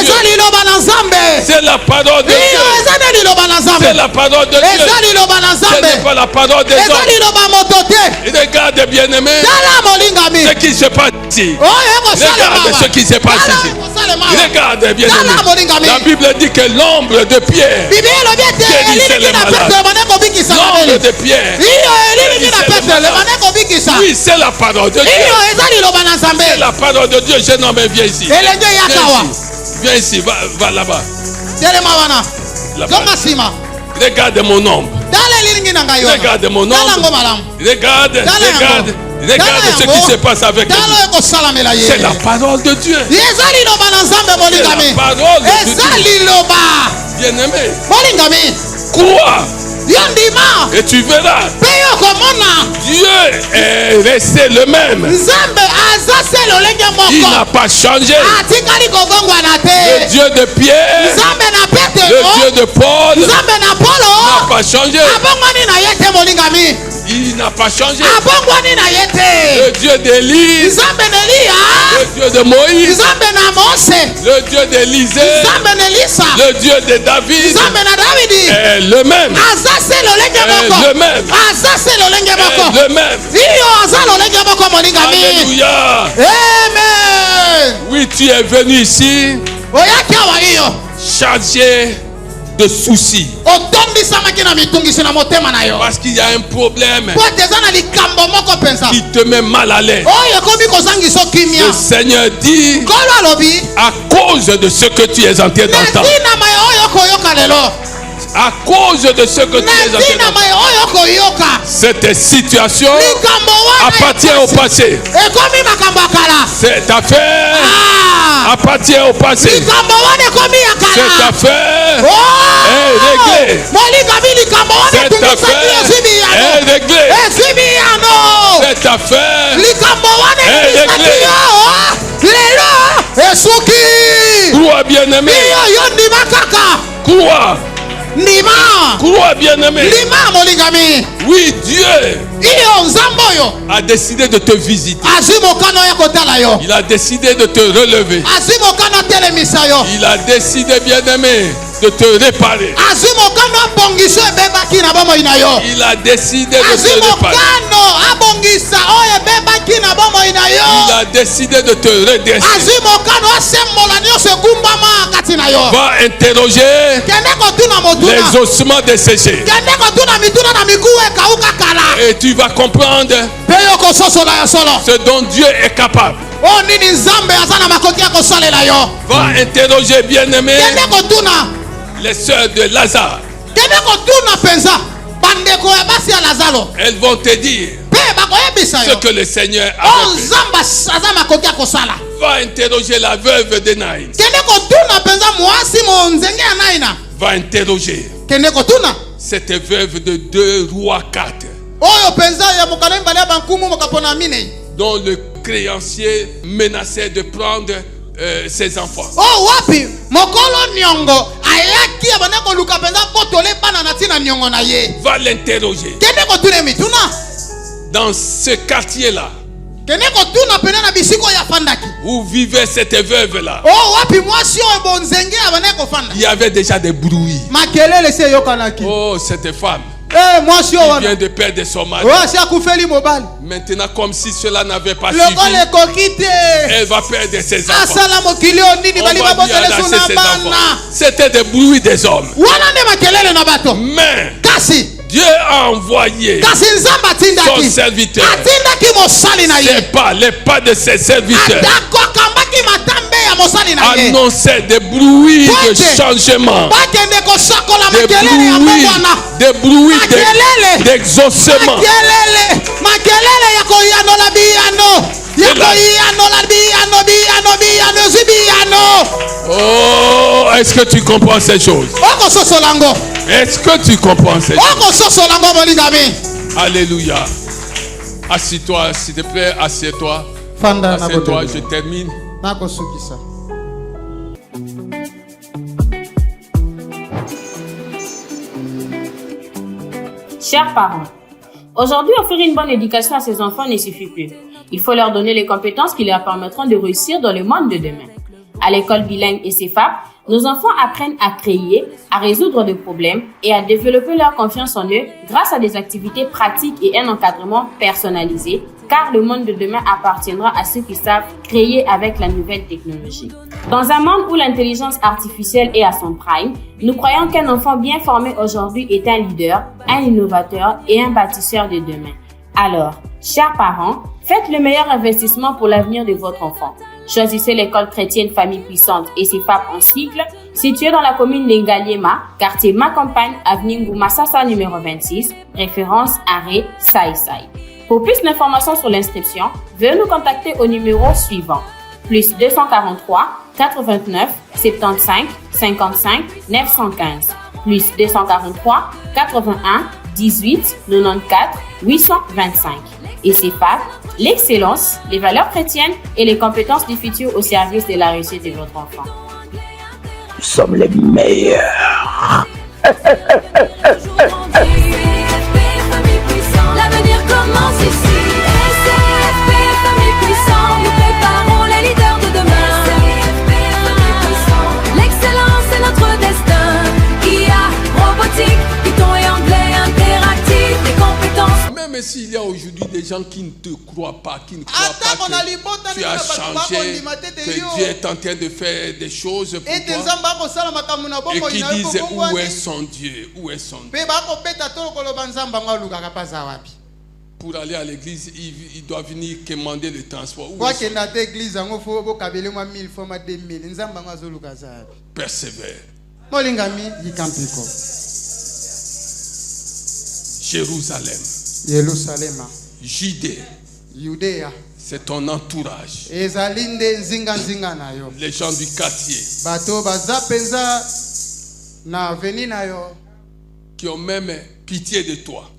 C'est la parole de Dieu. C'est la parole de Dieu. Ce n'est pas la parole des hommes. Regarde, bien-aimé, ce qui se passe ici. Regarde ce qui se passe ici. Regarde, bien-aimé. La Bible dit que l'ombre de Pierre guérissait les malades. L'ombre de Pierre guérissait les malades. Oui, c'est la parole de Dieu. C'est la parole de Dieu. Jeune homme, viens ici. Viens ici, va là-bas. Regarde mon ombre. Regarde mon ombre. Regarde ce qui se passe avec lui. C'est la parole de Dieu. C'est la parole de Dieu. Bien-aimé, crois. Et tu verras. Dieu est resté le même. Il n'a pas changé. Le Dieu de Pierre, le Dieu de Paul n'a pas changé. Il n'a pas changé. Le Dieu d'Élie, le Dieu de Moïse, le Dieu d'Élisée, le Dieu de David est le même. Le même. Le même. Alléluia. Amen. Oui, tu es venu ici chargé de soucis. Parce qu'il y a un problème qui te met mal à l'aise. Le Seigneur dit, à cause de ce que tu es en train d'entendre, à cause de ce que tu es en train d'entendre, cette situation appartient au passé. Cette affaire appartient au passé. Cette affaire est réglée. Cette affaire est réglée. Cette affaire est réglée. Crois, bien-aimé. Crois. Crois, bien-aimé. Oui, Dieu a décidé de te visiter. Il a décidé de te relever. Il a décidé, bien-aimé, de te réparer. Il a décidé de te réparer. Il a décidé de te redresser. Va interroger les ossements desséchés. Et tu vas comprendre ce dont Dieu est capable. Va interroger, bien-aimé, les sœurs de Lazare. Elles vont te dire ce que le Seigneur a fait. Va interroger la veuve de Naïs. Va interroger cette veuve de 2 Rois 4, dont le créancier menaçait de prendre ses enfants. Va l'interroger. Dans ce quartier-là où vivait cette veuve-là, il y avait déjà des bruits. Oh, cette femme qui vient de perdre son mari. Maintenant, comme si cela n'avait pas suffi, elle va perdre ses enfants. On va dire à ses enfants. C'était des bruits des hommes. Mais Dieu a envoyé son serviteur. C'est pas les pas de ses serviteurs annonçaient des bruits de changement, des bruits des bruits d'exaucement. Oh, est-ce que tu comprends ces choses? Est-ce que tu comprends ces choses? Alléluia. Assieds-toi, s'il te plaît, assieds-toi. Assieds-toi, je termine. Chers parents, aujourd'hui, offrir une bonne éducation à ses enfants ne suffit plus. Il faut leur donner les compétences qui leur permettront de réussir dans le monde de demain. À l'école bilingue et CFAP, nos enfants apprennent à créer, à résoudre des problèmes et à développer leur confiance en eux grâce à des activités pratiques et un encadrement personnalisé, car le monde de demain appartiendra à ceux qui savent créer avec la nouvelle technologie. Dans un monde où l'intelligence artificielle est à son prime, nous croyons qu'un enfant bien formé aujourd'hui est un leader, un innovateur et un bâtisseur de demain. Alors, chers parents, faites le meilleur investissement pour l'avenir de votre enfant. Choisissez l'école chrétienne Famille Puissante et CFAP en cycle, située dans la commune d'Engaliema, quartier Ma Campagne, avenue Ngoumassasa numéro 26, référence arrêt Sai Sai. Pour plus d'informations sur l'inscription, veuillez nous contacter au numéro suivant, plus 243 89 75 55 915, plus 243 81 18 94 825. Et CFAP, l'excellence, les valeurs chrétiennes et les compétences du futur au service de la réussite de votre enfant. Nous sommes les meilleurs. L'avenir commence ici. SCFP, famille puissante, nous préparons les leaders de demain. SCFP, famille puissante. L'excellence est notre destin. IA, robotique, Python et anglais interactif, des compétences. Même s'il y a aujourd'hui des gens qui ne te croient pas, qui ne croient pas que tu as changé, que Dieu est en train de faire des choses pour toi, et qui disent où est son Dieu, où est son Dieu. Pour aller à l'église, il doit venir commander le transport. Persévère. Jérusalem. Judée. C'est ton entourage. Les gens du quartier. Qui ont même pitié de toi.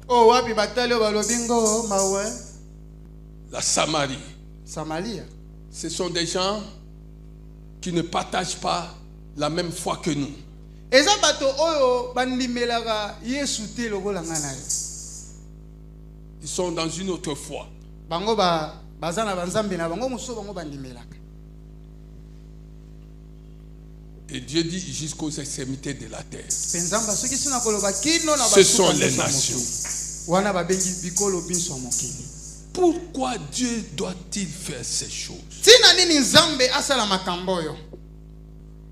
La Samarie. Ce sont des gens qui ne partagent pas la même foi que nous. Ils sont dans une autre foi. Et Dieu dit jusqu'aux extrémités de la terre. Ce sont les nations. Pourquoi Dieu doit-il faire ces choses?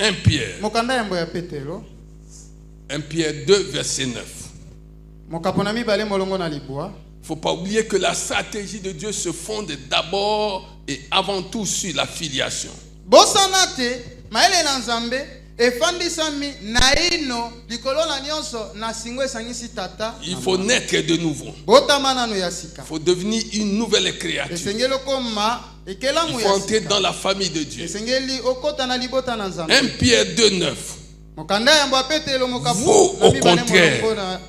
1 Pierre. 1 Pierre 2, verset 9. Il ne faut pas oublier que la stratégie de Dieu se fonde d'abord et avant tout sur la filiation. Il faut naître de nouveau. Il faut devenir une nouvelle créature. Il faut entrer dans la famille de Dieu. 1 Pierre 2, 9. Vous, au contraire,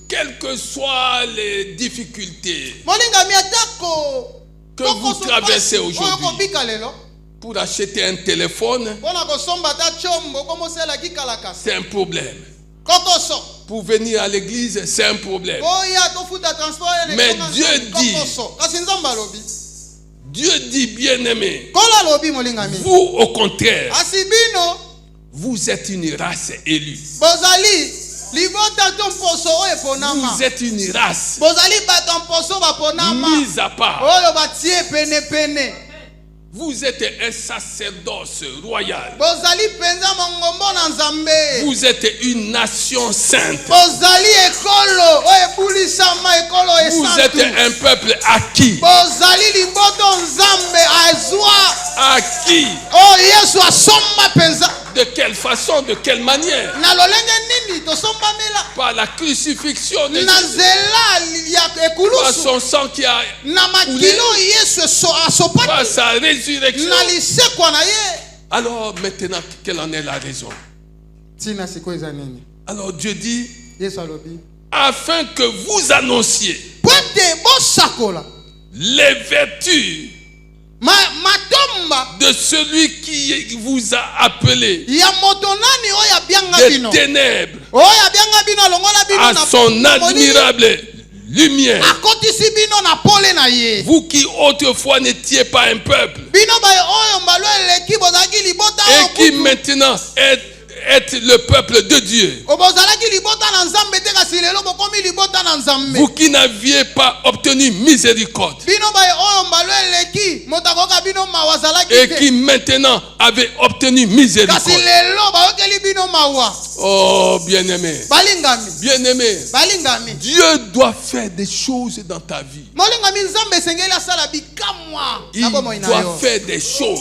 quelles que soient les difficultés que vous traversez aujourd'hui, pour acheter un téléphone, c'est un problème. Pour venir à l'église, c'est un problème. Mais Dieu dit, bien-aimé, vous, au contraire, vous êtes une race élue. Vous êtes une race mise à part. Vous êtes un sacerdoce royal. Vous êtes une nation sainte. Vous êtes un peuple acquis. Acquis. De quelle façon, de quelle manière? par la crucifixion de Jésus, par son sang qui a coulé, par sa résurrection. Alors maintenant, quelle en est la raison? Alors Dieu dit, afin que vous annonciez les vertus de celui qui vous a appelé des ténèbres à son admirable lumière. Vous qui autrefois n'étiez pas un peuple et qui maintenant êtes le peuple de Dieu. Vous qui n'aviez pas obtenu miséricorde et qui maintenant avez obtenu miséricorde. Oh bien-aimé, bien-aimé, Dieu doit faire des choses dans ta vie. Il doit faire des choses.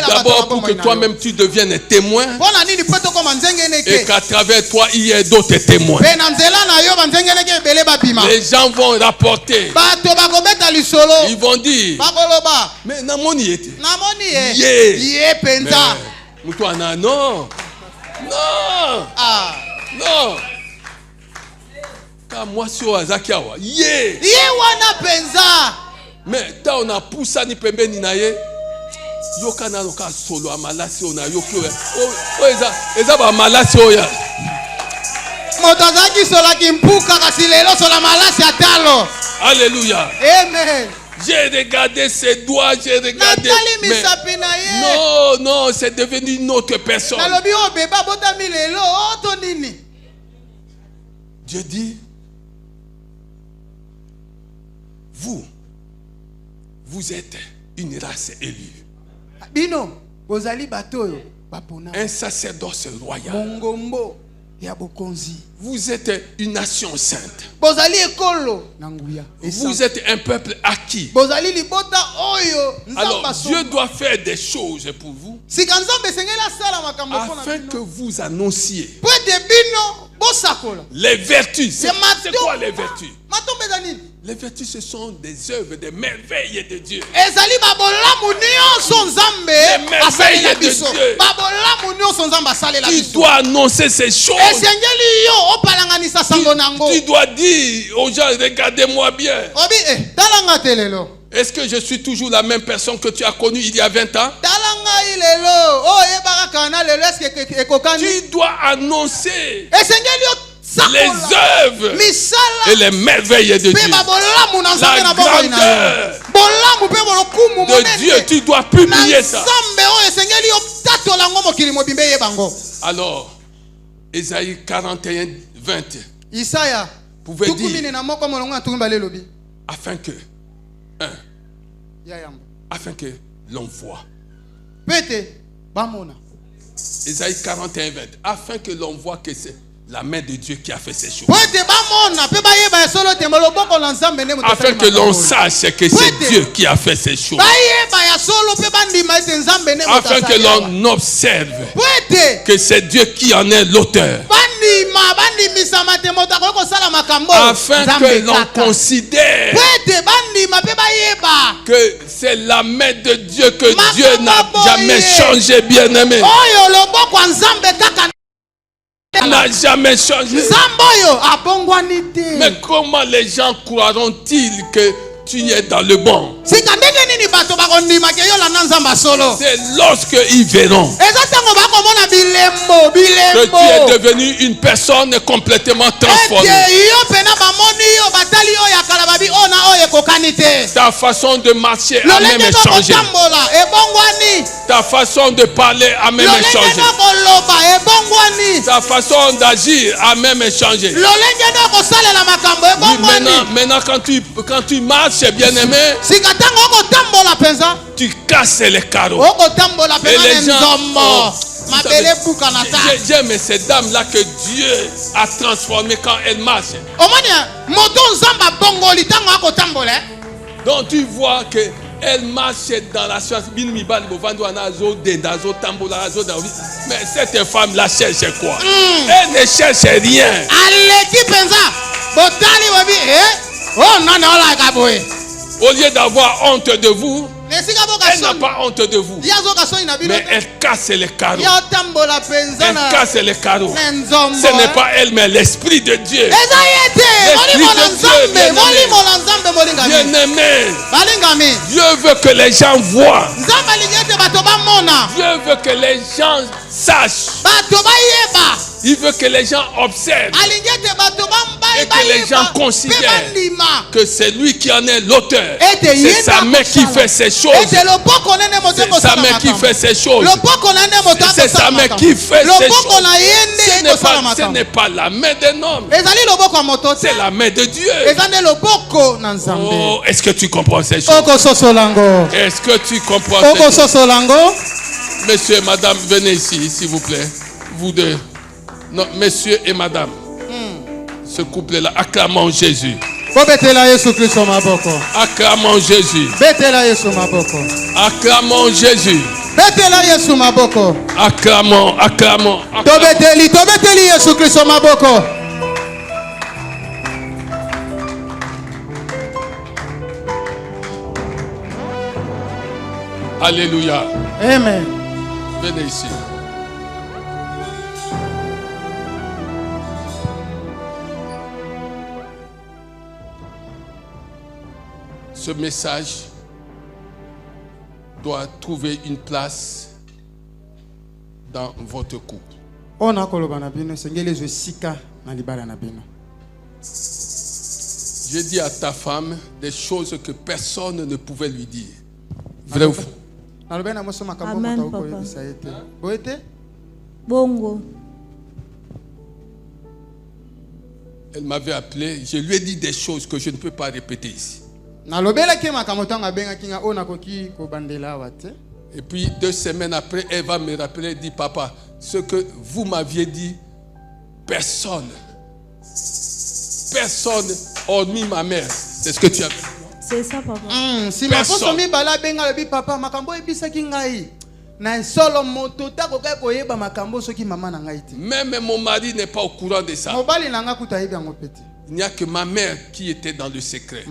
D'abord pour que toi-même tu deviennes témoin et qu'à travers toi il y ait d'autres témoins. Les gens vont rapporter. Ils vont dire, mais namoni était. Non, non, non. Car moi si Oazakiawa, mais ta on a poussé ni pembe ni naye. Yokana loka solo amalasi ona yoko. O eza ba malasi oya. Motazaki sola kimpuka kasilelo sola malasi atalo. Alléluia. Amen. J'ai regardé ses doigts, j'ai regardé. Mais non, non, c'est devenu une autre personne. Dieu dit, vous êtes une race élue. Un sacerdoce royal. Vous êtes une nation sainte. Vous êtes un peuple acquis. Alors Dieu doit faire des choses pour vous afin que vous annonciez les vertus. C'est quoi les vertus? Les vertus, ce sont des œuvres, des merveilles de Dieu. Des merveilles de Dieu. Tu dois annoncer ces choses. Tu dois dire aux gens, regardez-moi bien. Est-ce que je suis toujours la même personne que tu as connue il y a 20 ans? Tu dois annoncer les œuvres et les merveilles de Dieu. La grandeur de Dieu, tu dois publier ça. Alors, Ésaïe 41, 20 pouvait dire afin que l'on voit. Ésaïe 41, 20 afin que l'on voit que c'est la main de Dieu qui a fait ces choses. Afin que l'on sache que c'est Dieu qui a fait ces choses. Afin que l'on observe que c'est Dieu qui en est l'auteur. Afin que l'on considère que c'est la main de Dieu, que Dieu n'a jamais changé, bien-aimé. N'a jamais changé. Mais comment les gens croiront-ils que tu es dans le bon? C'est lorsque ils verront que tu es devenu une personne complètement transformée. Ta façon de marcher a même changé. Ta façon de parler a même changé. Ta façon d'agir a même changé. Maintenant quand tu marches, bien-aimé, tu casses les carreaux. Et les gens, j'aime ces dames-là que Dieu a transformées quand elles marchent. Donc tu vois que Elle marche dans la science. Mais cette femme-là cherche quoi? Elle ne cherche rien. Au lieu d'avoir honte de vous, elle n'a pas honte de vous. Mais elle casse les carreaux. Elle casse les carreaux. Ce n'est pas elle, mais l'Esprit de Dieu. L'Esprit de Dieu, bien-aimé. Dieu veut que les gens voient. Dieu veut que les gens sachent. Il veut que les gens observent. Et que les gens considèrent que c'est lui qui en est l'auteur. C'est sa main qui fait ces choses. C'est sa main qui fait ces choses. C'est sa main qui fait ces choses. Ce n'est pas la main d'un homme. C'est la main de Dieu. Oh, est-ce que tu comprends ces choses? Est-ce que tu comprends ces choses? Monsieur et madame, venez ici, s'il vous plaît. Vous deux. Non, monsieur et madame. Ce couple-là, acclamons Jésus. Acclamons Jésus. Acclamons Jésus. Acclamons. Alléluia. Amen. Venez ici. Ce message doit trouver une place dans votre couple. J'ai dit à ta femme des choses que personne ne pouvait lui dire. Vrai ou faux? Amen, papa. Bongo. Elle m'avait appelé, je lui ai dit des choses que je ne peux pas répéter ici. Et puis 2 semaines après, elle va me rappeler, elle dit, papa, ce que vous m'aviez dit, personne, hormis ma mère. C'est ce que tu as dit. C'est ça, papa. Si ma personne. Papa, makambo ebisaki ngai. Même mon mari n'est pas au courant de ça. Il n'y a que ma mère qui était dans le secret.